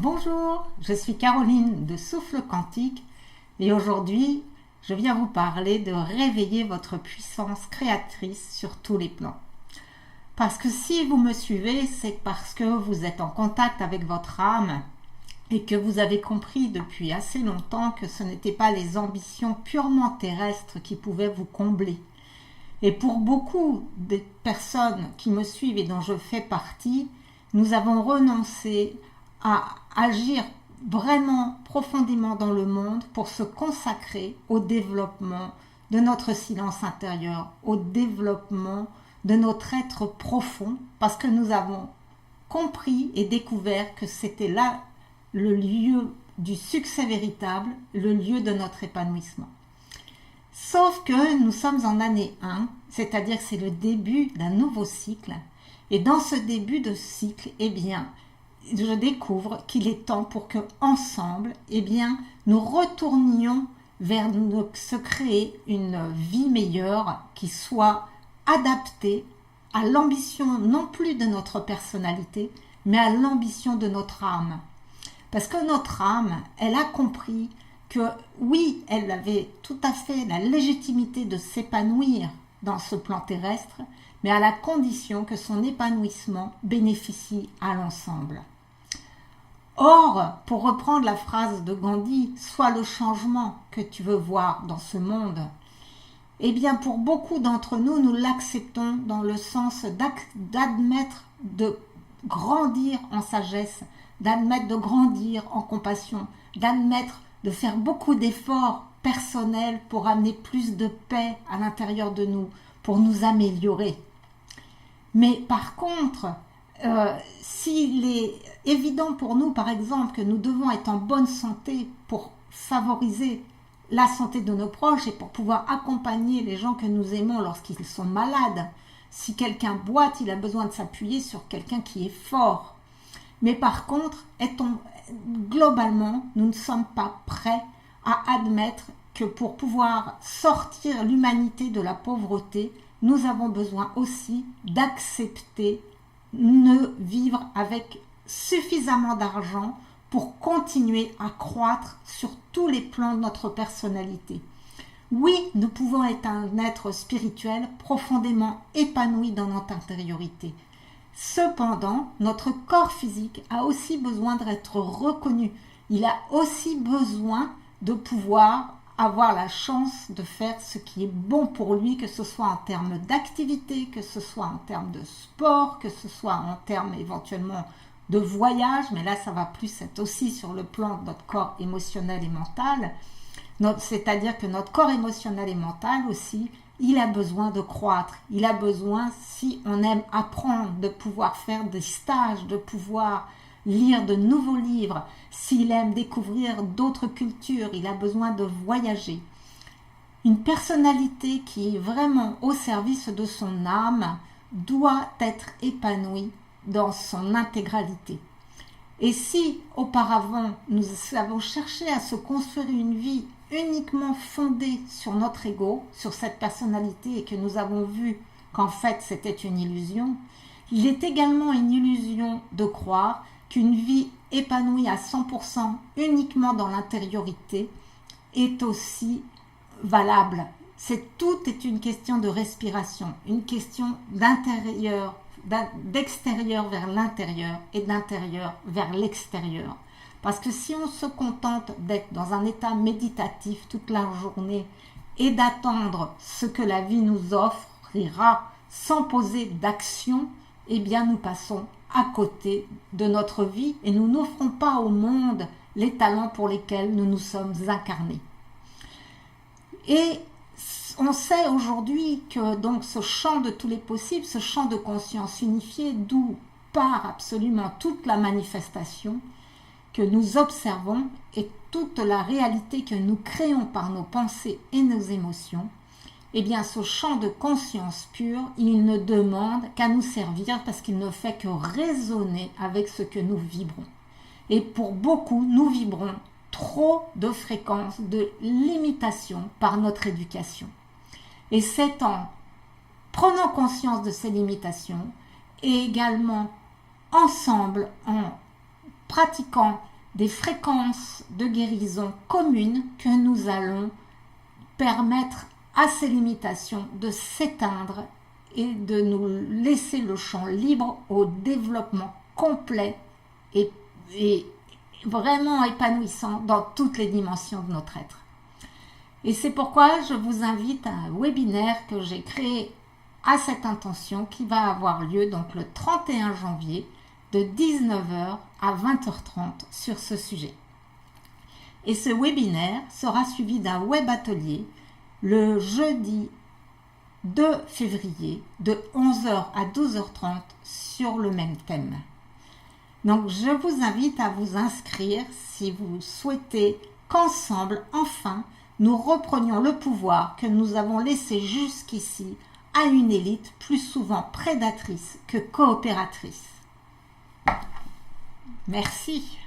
Bonjour, je suis Caroline de Souffle Quantique et aujourd'hui je viens vous parler de réveiller votre puissance créatrice sur tous les plans. Parce que si vous me suivez, c'est parce que vous êtes en contact avec votre âme et que vous avez compris depuis assez longtemps que ce n'étaient pas les ambitions purement terrestres qui pouvaient vous combler. Et pour beaucoup de personnes qui me suivent et dont je fais partie, nous avons renoncé à agir vraiment profondément dans le monde pour se consacrer au développement de notre silence intérieur, au développement de notre être profond, parce que nous avons compris et découvert que c'était là le lieu du succès véritable, le lieu de notre épanouissement. Sauf que nous sommes en année 1, c'est-à-dire que c'est le début d'un nouveau cycle. Et dans ce début de cycle, je découvre qu'il est temps pour que ensemble, nous retournions vers se créer une vie meilleure qui soit adaptée à l'ambition non plus de notre personnalité, mais à l'ambition de notre âme. Parce que notre âme, elle a compris que oui, elle avait tout à fait la légitimité de s'épanouir dans ce plan terrestre, mais à la condition que son épanouissement bénéficie à l'ensemble. Or, pour reprendre la phrase de Gandhi, sois le changement que tu veux voir dans ce monde, pour beaucoup d'entre nous, nous l'acceptons dans le sens d'admettre de grandir en sagesse, d'admettre de grandir en compassion, d'admettre de faire beaucoup d'efforts personnels pour amener plus de paix à l'intérieur de nous, pour nous améliorer. Mais par contre, s'il est évident pour nous, par exemple, que nous devons être en bonne santé pour favoriser la santé de nos proches et pour pouvoir accompagner les gens que nous aimons lorsqu'ils sont malades, si quelqu'un boite, il a besoin de s'appuyer sur quelqu'un qui est fort. Mais par contre, globalement, nous ne sommes pas prêts à admettre que pour pouvoir sortir l'humanité de la pauvreté, nous avons besoin aussi d'accepter de vivre avec suffisamment d'argent pour continuer à croître sur tous les plans de notre personnalité. Oui, nous pouvons être un être spirituel profondément épanoui dans notre intériorité. Cependant, notre corps physique a aussi besoin d'être reconnu. Il a aussi besoin de pouvoir avoir la chance de faire ce qui est bon pour lui, que ce soit en termes d'activité, que ce soit en termes de sport, que ce soit en termes éventuellement de voyage, mais là ça va plus être aussi sur le plan de notre corps émotionnel et mental, c'est-à-dire que notre corps émotionnel et mental aussi, il a besoin de croître, il a besoin, si on aime apprendre, de pouvoir faire des stages, de pouvoir lire de nouveaux livres, s'il aime découvrir d'autres cultures, il a besoin de voyager. Une personnalité qui est vraiment au service de son âme doit être épanouie dans son intégralité. Et si auparavant nous avons cherché à se construire une vie uniquement fondée sur notre ego, sur cette personnalité, et que nous avons vu qu'en fait c'était une illusion, il est également une illusion de croire qu'une vie épanouie à 100% uniquement dans l'intériorité est aussi valable. Tout est une question de respiration, une question d'intérieur, d'extérieur vers l'intérieur et d'intérieur vers l'extérieur. Parce que si on se contente d'être dans un état méditatif toute la journée et d'attendre ce que la vie nous offrira sans poser d'action, nous passons à côté de notre vie et nous n'offrons pas au monde les talents pour lesquels nous nous sommes incarnés. Et on sait aujourd'hui que donc ce champ de tous les possibles, ce champ de conscience unifiée, d'où part absolument toute la manifestation que nous observons et toute la réalité que nous créons par nos pensées et nos émotions, ce champ de conscience pure, il ne demande qu'à nous servir parce qu'il ne fait que résonner avec ce que nous vibrons. Et pour beaucoup, nous vibrons trop de fréquences de limitation par notre éducation. Et c'est en prenant conscience de ces limitations et également ensemble en pratiquant des fréquences de guérison communes que nous allons permettre à ces limitations de s'éteindre et de nous laisser le champ libre au développement complet et vraiment épanouissant dans toutes les dimensions de notre être. Et c'est pourquoi je vous invite à un webinaire que j'ai créé à cette intention qui va avoir lieu donc le 31 janvier de 19h à 20h30 sur ce sujet. Et ce webinaire sera suivi d'un web atelier le jeudi 2 février de 11h à 12h30 sur le même thème. Donc je vous invite à vous inscrire si vous souhaitez qu'ensemble, enfin, nous reprenions le pouvoir que nous avons laissé jusqu'ici à une élite plus souvent prédatrice que coopératrice. Merci.